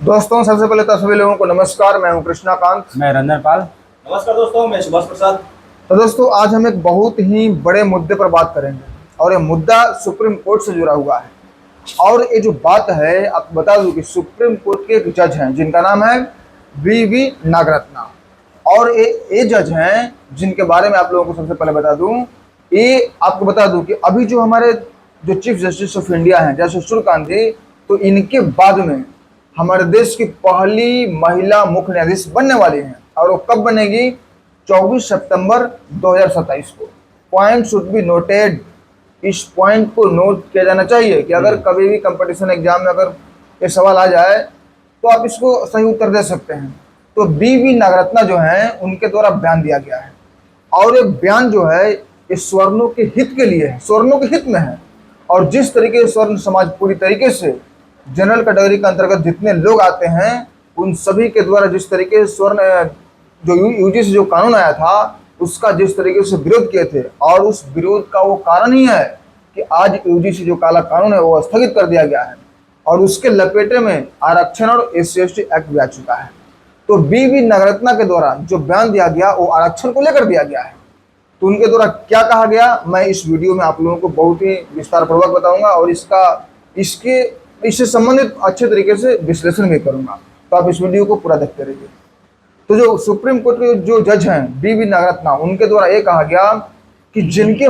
दोस्तों सबसे पहले तो सभी लोगों को नमस्कार। मैं हूं कृष्णाकांत। मैं रंजन पाल। नमस्कार दोस्तों, मैं सुभाष प्रसाद। तो दोस्तों आज हम एक बहुत ही बड़े मुद्दे पर बात करेंगे और ये मुद्दा सुप्रीम कोर्ट से जुड़ा हुआ है। और ये जो बात है आपको बता दूं कि सुप्रीम कोर्ट के एक जज हैं जिनका नाम है वी नागरत्ना। और ये जज हैं जिनके बारे में आप लोगों को सबसे पहले बता दूं, ये आपको बता दूं कि अभी जो हमारे जो चीफ जस्टिस ऑफ इंडिया हैं जस्टिस सूर्यकांत जी, तो इनके बाद में हमारे देश की पहली महिला मुख्य न्यायाधीश बनने वाली हैं। और वो कब बनेगी? 24 सितंबर 2027 को। Point should be noted. इस पॉइंट को नोट किया जाना चाहिए कि अगर कभी भी कंपटीशन एग्जाम में अगर ये सवाल आ जाए तो आप इसको सही उत्तर दे सकते हैं। तो वी नागरत्ना जो हैं उनके द्वारा बयान दिया गया है और ये बयान जो है ये स्वर्णों के हित के लिए है, स्वर्णों के हित में है। और जिस तरीके से स्वर्ण समाज पूरी तरीके से जनरल कैटेगरी के अंतर्गत जितने लोग आते हैं उन सभी के द्वारा जिस तरीके से स्वर्ण जो यूजीसी जो कानून आया था उसका जिस तरीके से विरोध किए थे, और उस विरोध का वो कारण ही है कि आज यूजीसी जो काला कानून है वो स्थगित कर दिया गया है और उसके लपेटे में आरक्षण और SC/ST एक्ट भी आ चुका है। तो वी नागरत्ना के द्वारा जो बयान दिया गया वो आरक्षण को लेकर दिया गया है। तो उनके द्वारा क्या कहा गया मैं इस वीडियो में आप लोगों को बहुत ही विस्तार पूर्वक बताऊंगा और इससे संबंधित अच्छे तरीके से विश्लेषण भी करूंगा। तो आप इस वीडियो को पूरा देखते रहिए। तो जो सुप्रीम कोर्ट के जो जज हैं वी नागरत्ना, उनके द्वारा ये कहा गया कि जिनके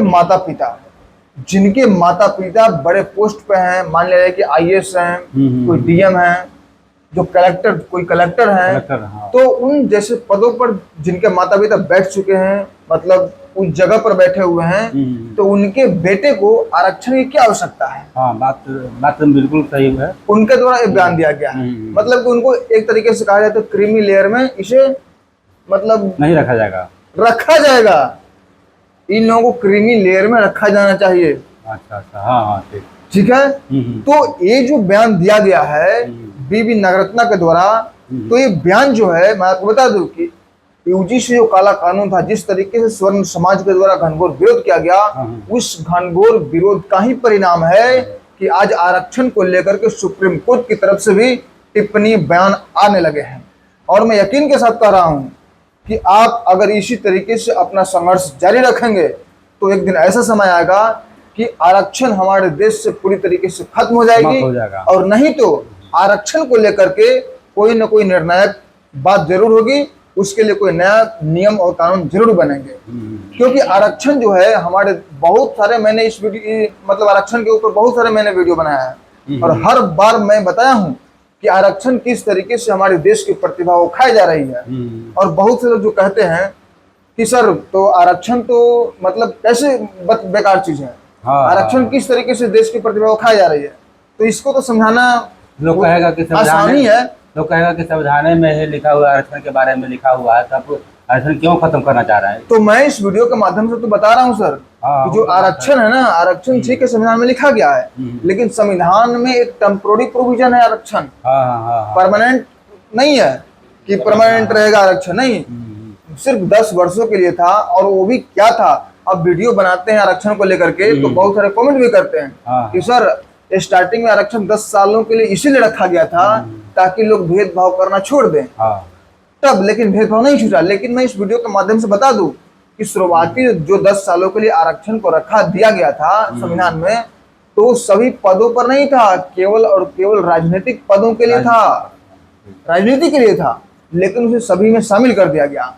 माता पिता बड़े पोस्ट पे हैं, मान लिया कि IAS हैं, कोई DM हैं, जो कोई कलेक्टर हैं, हाँ। तो उन जैसे पदों पर जिनके माता पिता बैठ चुके हैं, मतलब उस जगह पर बैठे हुए हैं, तो उनके बेटे को आरक्षण की क्या आवश्यकता है? हाँ, बात बिल्कुल सही है। उनके द्वारा एक बयान दिया गया है। मतलब कि उनको एक तरीके से कहा जाए तो क्रीमी लेयर में इसे मतलब नहीं रखा जाएगा। इन लोगों को क्रीमी लेयर में रखा जाना चाहिए। अच्छा, हाँ, ठीक है। तो ये जो बयान दिया गया है वी नागरत्ना के द्वारा, तो ये बयान जो है मैं आपको बता दूं कि यूजीसी जो काला कानून था, जिस तरीके से स्वर्ण समाज के द्वारा घनघोर विरोध किया गया, उस घनघोर विरोध का ही परिणाम है कि आज आरक्षण को लेकर के सुप्रीम कोर्ट की तरफ से भी टिप्पणी बयान आने लगे हैं। और मैं यकीन के साथ कह रहा हूं कि आप अगर इसी तरीके से अपना संघर्ष जारी रखेंगे तो एक दिन ऐसा समय आएगा कि आरक्षण हमारे देश से पूरी तरीके से खत्म हो जाएगी और नहीं तो आरक्षण को लेकर के कोई न कोई निर्णायक बात जरूर होगी, उसके लिए कोई नया नियम और कानून जरूर बनेंगे। क्योंकि आरक्षण जो है हमारे बहुत सारे मैंने इस वीडियो मतलब आरक्षण के ऊपर बहुत सारे मैंने वीडियो बनाया है और हर बार मैं बताया हूं कि आरक्षण किस तरीके से हमारे देश की प्रतिभा को खाई जा रही है। और बहुत से लोग जो कहते हैं कि सर तो आरक्षण तो मतलब कैसे बेकार चीज है, आरक्षण किस तरीके से देश की प्रतिभा को खाई जा रही है, तो इसको तो समझाना लोग कहेगा कि आसानी है। लोग कहेगा कि संविधान में है लिखा हुआ, आरक्षण के बारे में लिखा हुआ है, तब आरक्षण क्यों खत्म करना चाह रहा है? तो मैं इस वीडियो के माध्यम से तो बता रहा हूँ सर कि जो आरक्षण है ना, आरक्षण ठीक है संविधान में लिखा गया है, लेकिन संविधान में एक टेम्पोररी प्रोविजन है आरक्षण, परमानेंट नहीं है कि परमानेंट रहेगा आरक्षण, नहीं, सिर्फ 10 वर्षों के लिए था। और वो भी क्या था, अब वीडियो बनाते हैं आरक्षण को लेकर के तो बहुत सारे कमेंट भी करते हैं कि सर स्टार्टिंग में आरक्षण 10 सालों के लिए इसीलिए रखा गया था ताकि लोग भेदभाव करना छोड़ दें तब, लेकिन भेदभाव नहीं छूटा। लेकिन मैं इस वीडियो के माध्यम से बता दूं कि शुरुआती जो 10 सालों के लिए आरक्षण को रखा दिया गया था संविधान में, तो सभी पदों पर नहीं था, केवल और केवल राजनीतिक पदों के लिए था, राजनीति के लिए था, लेकिन उसे सभी में शामिल कर दिया गया।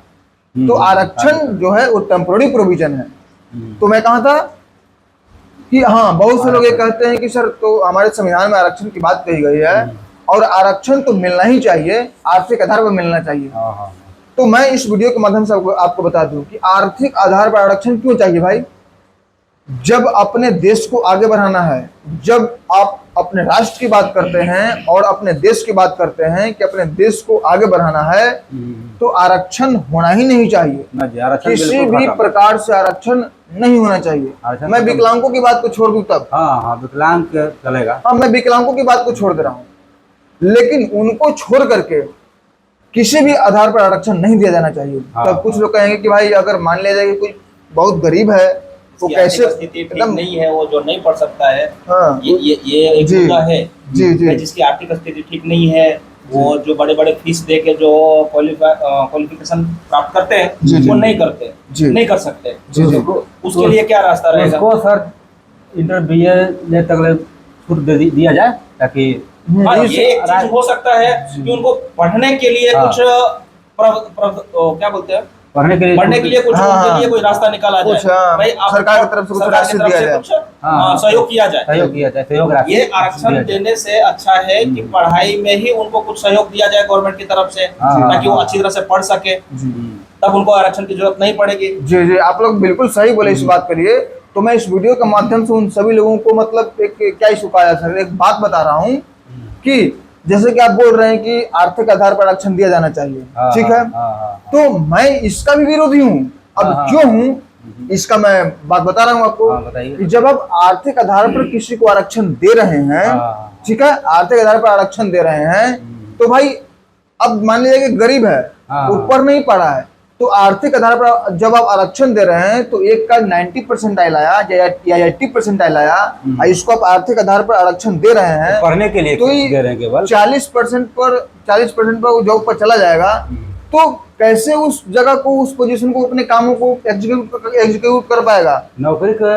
तो आरक्षण जो है वो टेम्पोररी प्रोविजन है। तो मैं कहा था कि हाँ, बहुत से लोग ये कहते हैं कि सर तो हमारे संविधान में आरक्षण की बात कही गई है और आरक्षण तो मिलना ही चाहिए, आर्थिक आधार पर मिलना चाहिए। तो मैं इस वीडियो के माध्यम से आपको बता दूं कि आर्थिक आधार पर आरक्षण क्यों चाहिए भाई। जब अपने देश को आगे बढ़ाना है, जब आप अपने राष्ट्र की बात करते हैं और अपने देश की बात करते हैं कि अपने देश को आगे बढ़ाना है, तो आरक्षण होना ही नहीं चाहिए, किसी भी प्रकार से आरक्षण नहीं होना चाहिए। मैं विकलांगों की बात को छोड़ दूं तब, विकलांग चलेगा, मैं विकलांगों की बात को छोड़ दे रहा हूँ, लेकिन उनको छोड़ करके किसी भी आधार पर आरक्षण नहीं दिया जाना चाहिए। तब कुछ लोग कहेंगे कि भाई अगर मान लिया जाए कि कोई बहुत गरीब है तो कैसे स्थिति ठीक नहीं है, वो जो नहीं पढ़ सकता है, ये एक मुद्दा है। जी जी, जिसकी आर्थिक स्थिति ठीक नहीं है वो जो बड़े बड़े फीस दे के जो क्वालिफिकेशन प्राप्त करते हैं जी, जी। वो नहीं करते, जी। नहीं कर सकते। जी जी उसके लिए क्या रास्ता रहेगा? उसको सर इंटरमीडिएट तक छूट दिया जाए ताकि हाँ, इस- ये एक चीज हो सकता है कि उनको पढ़ने के लिए हाँ। कुछ क्या बोलते हैं, पढ़ने के लिए पढ़ने के लिए कुछ हाँ, उनके हाँ। लिए कोई रास्ता निकाला जाए। कुछ, हाँ, भाई आप सरकार की तरफ से कुछ सरकार की राशि तरफ दिया से जाए। कुछ सहयोग किया जाए। सहयोग किया जाए, सहयोग राशि ये दिया आरक्षण जाए। देने से अच्छा है कि पढ़ाई में ही उनको कुछ सहयोग दिया जाए गवर्नमेंट की तरफ से, हाँ, ताकि वो हाँ, अच्छी तरह से पढ़ सके, जी तब उनको आरक्षण की जरूरत नहीं पड़ेगी। जी जी आप लोग बिल्कुल सही बोले इस बात करिए। तो मैं इस वीडियो के माध्यम से उन सभी लोगों को मतलब एक क्या इस उपाय सर एक बात बता रहा हूँ कि जैसे कि आप बोल रहे हैं कि आर्थिक आधार पर आरक्षण दिया जाना चाहिए, हाँ, ठीक है। हाँ, हाँ, तो मैं इसका भी विरोधी हूँ। अब हाँ, क्यों हूँ इसका मैं बात बता रहा हूँ आपको हाँ, बताइए। कि जब आप आर्थिक आधार पर किसी को आरक्षण दे रहे हैं, हाँ। ठीक है, आर्थिक आधार पर आरक्षण दे रहे हैं, तो भाई अब मान लीजिए कि गरीब है, हाँ। ऊपर नहीं पड़ा है, तो आर्थिक आधार पर जब आप आरक्षण दे रहे हैं तो एक का 90% आया या 80% आया, और इसको आप आर्थिक आधार पर आरक्षण दे रहे हैं पढ़ने के लिए तो दे रहे हैं केवल 40% पर वो जॉब पर चला जाएगा। तो कैसे उस जगह को, उस पोजीशन को, अपने कामों को एग्जीक्यूट कर पाएगा? नौकरी का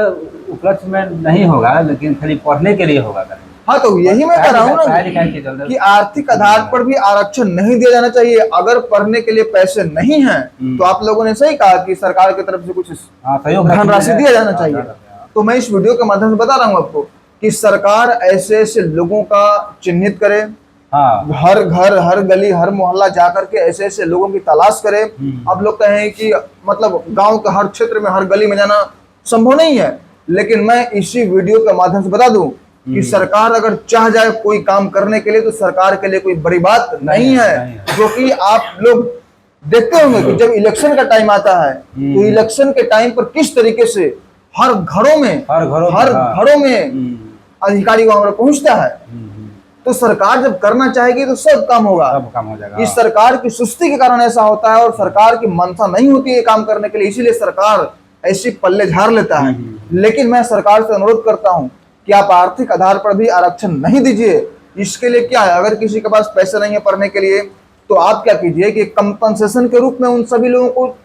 उपलक्ष्य में नहीं होगा, लेकिन खाली पढ़ने के लिए होगा। हाँ, तो यही मैं कह रहा हूँ पढ़ाई ना लिखाई के चलते कि आर्थिक आधार पर भी आरक्षण नहीं दिया जाना चाहिए। अगर पढ़ने के लिए पैसे नहीं हैं तो आप लोगों ने सही कहा कि सरकार की तरफ से कुछ हाँ, सहयोग धनराशि दिया जाना हाँ, चाहिए। हाँ, तो मैं इस वीडियो के माध्यम से बता रहा हूँ आपको कि सरकार ऐसे ऐसे लोगों का चिन्हित करे, हाँ, हर घर, हर गली, हर मोहल्ला जाकर के ऐसे ऐसे लोगों की तलाश करे। अब लोग कहें कि मतलब गांव के हर क्षेत्र में, हर गली में जाना संभव नहीं है, लेकिन मैं इसी वीडियो के माध्यम से बता दूं कि सरकार अगर चाह जाए कोई काम करने के लिए तो सरकार के लिए कोई बड़ी बात नहीं है। क्योंकि आप लोग देखते होंगे कि जब इलेक्शन का टाइम आता है तो इलेक्शन के टाइम पर किस तरीके से हर घरों में अधिकारी वहां पर पहुंचता है। तो सरकार जब करना चाहेगी तो सब काम होगा। सब काम हो जाएगा। इस सरकार की सुस्ती के कारण ऐसा होता है और सरकार की मंशा नहीं होती है काम करने के लिए, इसीलिए सरकार ऐसी पल्ले झाड़ लेता है। लेकिन मैं सरकार से अनुरोध करता हूं कि आप आर्थिक आधार पर भी आरक्षण नहीं दीजिए। इसके लिए क्या है, अगर किसी के पास पैसे नहीं है पढ़ने के लिए तो आप क्या कीजिए कि कंपनसेशन के रूप में उन सभी लोगों को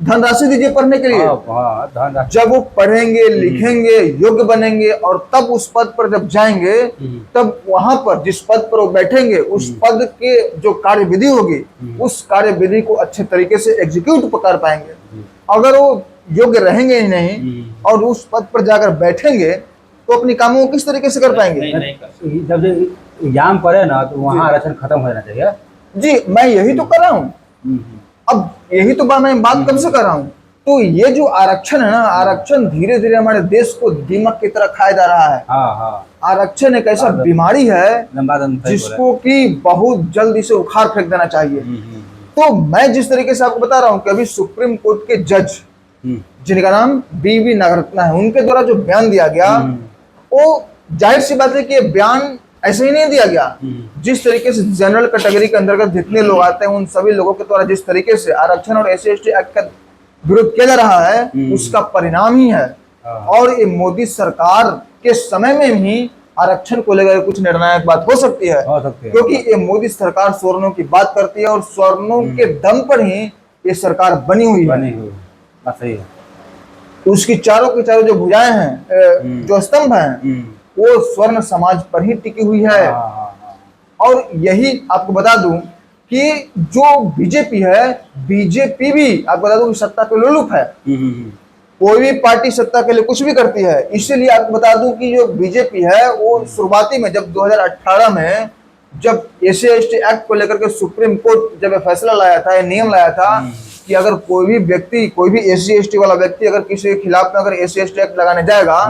धनराशि दीजिए पढ़ने के लिए। जब वो पढ़ेंगे, लिखेंगे, योग्य बनेंगे और तब उस पद पर जब जाएंगे, तब वहां पर जिस पद पर वो बैठेंगे उस पद के जो कार्यविधि होगी उस कार्यविधि को अच्छे तरीके से एग्जीक्यूट कर पाएंगे। अगर वो योग्य रहेंगे ही नहीं और उस पद पर जाकर बैठेंगे तो अपनी कामों को किस तरीके से कर पाएंगे? जब एग्जाम पढ़े ना तो वहाँ आरक्षण खत्म हो जाना चाहिए। जी, मैं यही तो कर रहा हूँ। अब यही तो मैं बात कब से कर रहा हूँ। तो ये जो आरक्षण है ना, आरक्षण धीरे धीरे हमारे देश को दीमक की तरह खाया जा रहा है। आरक्षण एक ऐसा बीमारी है जिसको कि बहुत जल्द इसे उखाड़ फेंक देना चाहिए। तो मैं जिस तरीके से आपको बता रहा हूँ कि अभी सुप्रीम कोर्ट के जज जिनका नाम बीवी नागरत्ना है, उनके द्वारा जो बयान दिया गया वो जाहिर सी बात है कि ये बयान ऐसे ही नहीं दिया गया। जिस तरीके से जनरल कैटेगरी के अंतर्गत जितने लोग आते हैं उन सभी लोगों के द्वारा जिस तरीके से आरक्षण और SC/ST एक्ट का विरोध किया जा रहा है उसका परिणाम ही है। और ये मोदी सरकार के समय में ही आरक्षण को लेकर कुछ निर्णायक बात हो सकती है, क्योंकि ये मोदी सरकार स्वर्णों की बात करती है और स्वर्णों के दम पर ही ये सरकार बनी हुई है। उसकी चारों की चारों जो भुजाएं हैं, जो स्तंभ हैं, वो स्वर्ण समाज पर ही टिकी हुई है। और यही आपको बता दूं कि जो बीजेपी है, बीजेपी भी आपको बता दूं सत्ता पे लोलुप है। कोई भी पार्टी सत्ता के लिए कुछ भी करती है। इसीलिए आपको बता दूं कि जो बीजेपी है वो शुरुआती में जब 2018 में जब SC/ST एक्ट को लेकर के सुप्रीम कोर्ट जब फैसला लाया था, नियम लाया था कि अगर कोई भी व्यक्ति, कोई भी SC/ST वाला व्यक्ति अगर किसी के खिलाफ में अगर SC/ST एक्ट लगाने जाएगा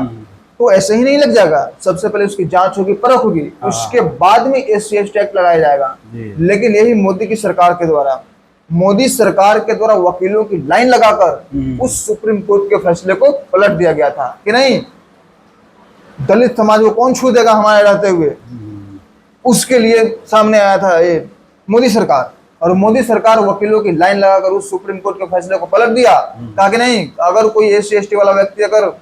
तो ऐसे ही नहीं लग जाएगा। सबसे पहले उसकी जांच होगी, परख होगी, उसके बाद में SC/ST एक्ट लगाया जाएगा। लेकिन यही मोदी की सरकार के द्वारा, मोदी सरकार के द्वारा वकीलों की लाइन लगाकर उस सुप्रीम कोर्ट के फैसले को पलट दिया गया था कि नहीं, दलित समाज को कौन छू देगा हमारे रहते हुए। उसके लिए सामने आया था ये मोदी सरकार, और मोदी सरकार वकीलों की लाइन लगाकर उस सुप्रीम कोर्ट के फैसले को पलट दिया। कहा कि नहीं, अगर कोई SC/ST वाला व्यक्ति अगर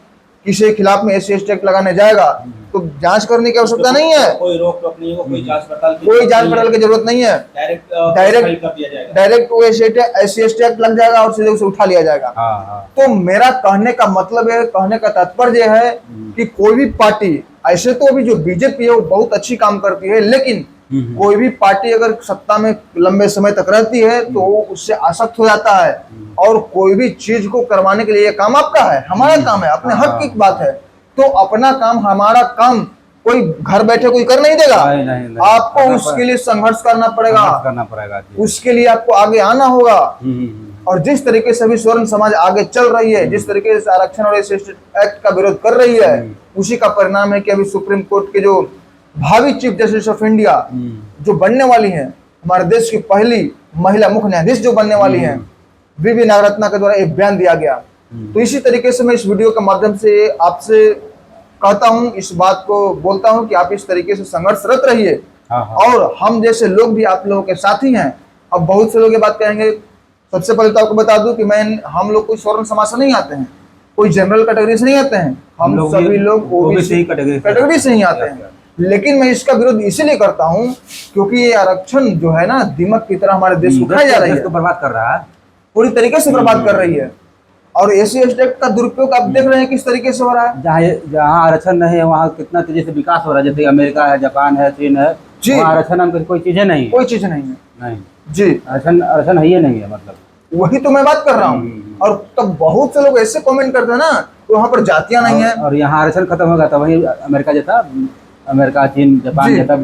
किसी के खिलाफ में SC ST एक्ट लगाने जाएगा तो जांच करने की आवश्यकता नहीं है, कोई रोक टोक नहीं हो, कोई जांच पड़ताल कोई जांच पड़ताल की जरूरत नहीं है। डायरेक्ट कर दिया जाएगा, डायरेक्ट वो SC ST एक्ट लग जाएगा और सीधे उसे उठा लिया जाएगा। तो मेरा कहने का मतलब है, कहने का तात्पर्य है कि कोई भी पार्टी, ऐसे तो अभी जो बीजेपी है वो बहुत अच्छी काम करती है, लेकिन कोई भी पार्टी अगर सत्ता में लंबे समय तक रहती है तो वो उससे आसक्त हो जाता है, और कोई भी चीज को करवाने के लिए ये काम आपका है, हमारा काम है, अपने हक की बात है। तो अपना काम, हमारा काम कोई घर बैठे कोई कर नहीं देगा, आपको उसके लिए संघर्ष करना पड़ेगा, उसके लिए आपको आगे आना होगा। और जिस तरीके से अभी स्वर्ण समाज आगे चल रही है, जिस तरीके से आरक्षण और SC ST एक्ट का विरोध कर रही है, उसी का परिणाम है कि अभी सुप्रीम कोर्ट के जो भावी चीफ जस्टिस ऑफ इंडिया जो बनने वाली हैं, हमारे देश की पहली महिला मुख्य न्यायाधीश जो बनने वाली हैं, बीबी नागरत्ना के द्वारा एक बयान दिया गया। तो इसी तरीके से मैं इस वीडियो के माध्यम से आपसे कहता हूं, इस बात को बोलता हूं कि आप इस तरीके से संघर्षरत रहिए, और हम जैसे लोग भी आप लोगों के साथी हैं। अब बहुत से लोग ये बात कहेंगे, सबसे पहले तो आपको बता दूं कि हम लोग कोई स्वर्ण समाज से नहीं आते हैं, कोई जनरल कैटेगरी से नहीं आते हैं, हम सभी लोग ओबीसी कैटेगरी से ही आते हैं। लेकिन मैं इसका विरोध इसीलिए करता हूं क्योंकि ये आरक्षण जो है ना, दीमक की तरह हमारे देश को खाया जा रही है, बर्बाद कर रहा है, पूरी तरीके से बर्बाद कर रही है। और SC ST एक्ट का दुरुपयोग आप देख रहे हैं किस तरीके से हो रहा है। जहाँ आरक्षण नहीं है वहाँ कितना तेजी से विकास हो रहा है, जैसे अमेरिका है, जापान है, चीन है, वहाँ आरक्षण नाम की कोई चीजें नहीं, कोई चीज नहीं है, नहीं जी, आरक्षण है ही नहीं है, मतलब वही तो मैं बात कर रहा हूँ। और तब बहुत से लोग ऐसे कमेंट करते हैं ना, वहाँ पर जातियां नहीं है, और यहाँ आरक्षण खत्म होगा तो वही अमेरिका जैसा, अमेरिका, चीन, जापान जैसा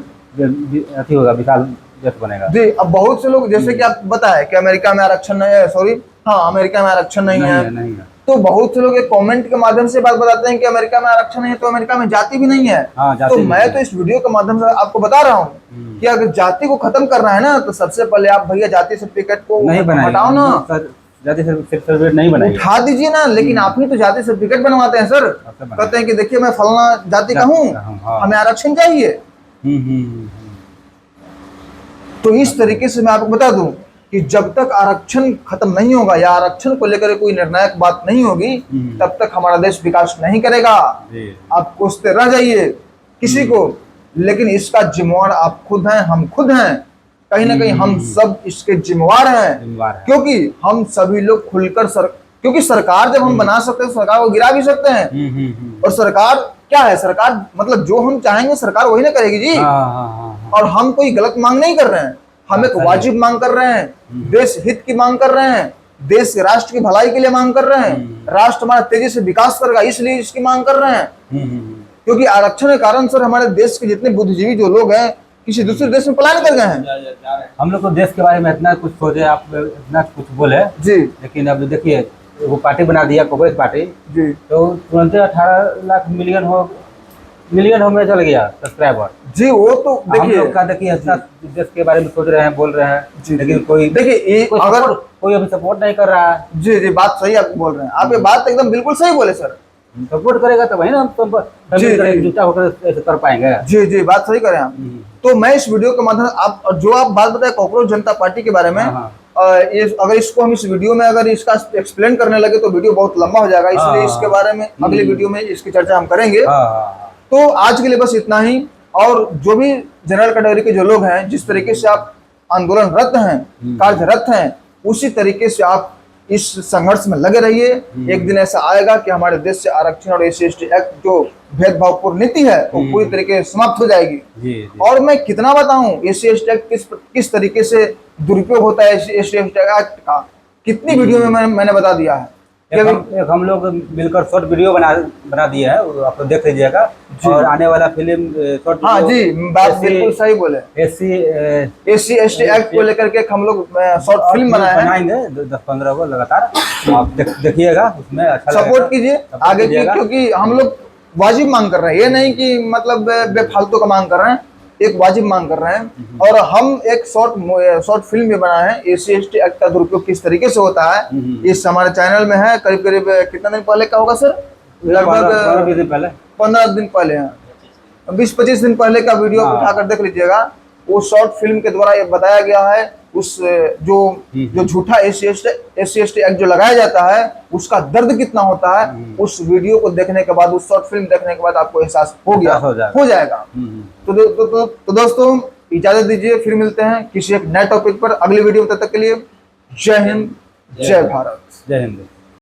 अति होगा, विशाल देश बनेगा। जी, अब बहुत से लोग जैसे कि आप बताए कि अमेरिका में आरक्षण नहीं है, सॉरी हाँ, अमेरिका में आरक्षण नहीं है, तो बहुत से लोग एक कमेंट के माध्यम से बात बताते हैं कि अमेरिका में आरक्षण नहीं है तो अमेरिका में जाति भी नहीं है। तो मैं तो इस वीडियो के माध्यम से आपको बता रहा हूँ कि अगर जाति को खत्म करना है ना, तो सबसे पहले आप भैया जाति सर्टिफिकेट को हटाओ ना, जाति सर्टिफिकेट नहीं बनाइए, उठा दीजिए ना। लेकिन आप ही तो जाति सर्टिफिकेट बनवाते हैं सर, कहते हैं कि देखिए मैं फलाना जाति का हूँ, हमें आरक्षण चाहिए। तो इस तरीके से मैं आपको बता दूं कि जब तक आरक्षण खत्म नहीं होगा या आरक्षण को लेकर कोई निर्णायक बात नहीं होगी, तब तक हमारा देश विकास नहीं करेगा। आप कोसते रह जाइए किसी को, लेकिन इसका जिम्मेवार आप खुद हैं, हम खुद हैं, कहीं ना कहीं हम सब इसके जिम्मेवार हैं। क्योंकि हम सभी लोग खुलकर क्योंकि सरकार जब हम बना सकते हैं, सरकार को गिरा भी सकते हैं। और सरकार क्या है, सरकार मतलब जो हम चाहेंगे सरकार वही ना करेगी जी। और हम कोई गलत मांग नहीं कर रहे हैं, हम एक वाजिब मांग कर रहे हैं, देश हित की मांग कर रहे हैं, देश राष्ट्र की भलाई के लिए मांग कर रहे हैं, राष्ट्र हमारा तेजी से विकास करेगा इसलिए इसकी मांग कर रहे हैं। क्योंकि आरक्षण के कारण सर हमारे देश के जितने बुद्धिजीवी जो लोग हैं किसी दूसरे देश में पलायन कर गए हैं। हम लोग तो देश के बारे में इतना कुछ सोचे, आप इतना कुछ बोले जी, लेकिन अब देखिए वो पार्टी बना दिया कांग्रेस पार्टी जी, तो तुरंत 18 लाख मिलियन हो में चल गया सब्सक्राइबर जी। वो तो देखिए हम लोग का देखिए देश के बारे में सोच रहे हैं, बोल रहे हैं जी, लेकिन कोई देखिए अगर कोई अभी सपोर्ट नहीं कर रहा है जी। जी बात सही आप बोल रहे हैं, आप ये बात एकदम बिल्कुल सही बोले सर। सपोर्ट करेगा तो वही ना हम जुटा होकर ऐसे कर पाएंगे। जी जी बात सही करें आप। तो मैं इस वीडियो के माध्यम आप जो आप बात बताए कॉकरोच जनता पार्टी के बारे में, अगर इसको हम इस वीडियो में अगर इसका एक्सप्लेन करने लगे तो वीडियो बहुत लंबा हो जाएगा, इसलिए इसके बारे में अगली वीडियो में इसकी चर्चा हम करेंगे। तो आज के लिए बस इतना ही। और जो भी जनरल कैटेगरी के जो लोग हैं, जिस तरीके से आप आंदोलनरत हैं, कार्यरत हैं, उसी तरीके से आप इस संघर्ष में लगे रहिए। एक दिन ऐसा आएगा कि हमारे देश से आरक्षण और SC ST एक्ट जो भेदभावपूर्ण नीति है वो पूरी तरीके से समाप्त हो जाएगी। जी। और मैं कितना बताऊं SC ST एक्ट किस तरीके से दुरुपयोग होता है SC ST एक्ट का, कितनी वीडियो में मैंने बता दिया है। हम लोग मिलकर शॉर्ट वीडियो बना दिया है, आप देख लीजिएगा। और आने वाला फिल्म शॉर्ट, हाँ जी बात बिल्कुल सही बोले, SC ST एक्ट को लेकर के हम लोग शॉर्ट फिल्म बनाएंगे 10-15 को लगातार, आप देखिएगा, उसमें अच्छा सपोर्ट कीजिए आगे की, क्योंकि हम लोग वाजिब मांग कर रहे हैं, ये नहीं कि मतलब बेफालतू का मांग कर रहे हैं, एक वाजिब मांग कर रहे हैं। और हम एक शॉर्ट फिल्म भी बनाए हैं SC ST एक्ट का दुरुपयोग किस तरीके से होता है, इस हमारे चैनल में है। करीब करीब कितना दिन पहले का होगा सर, लगभग 15 दिन पहले, 20-25 दिन पहले का वीडियो उठाकर देख लीजिएगा। उस शॉर्ट फिल्म के द्वारा ये बताया गया है, उस जो झूठा SC ST एक्ट जो लगाया जाता है उसका दर्द कितना होता है, उस वीडियो को देखने के बाद, उस शॉर्ट फिल्म देखने के बाद आपको एहसास हो जाएगा। तो दोस्तों इजाजत दीजिए, फिर मिलते हैं किसी एक नए टॉपिक पर अगली वीडियो में। तब तक के लिए जय हिंद, जय भारत। जय हिंद।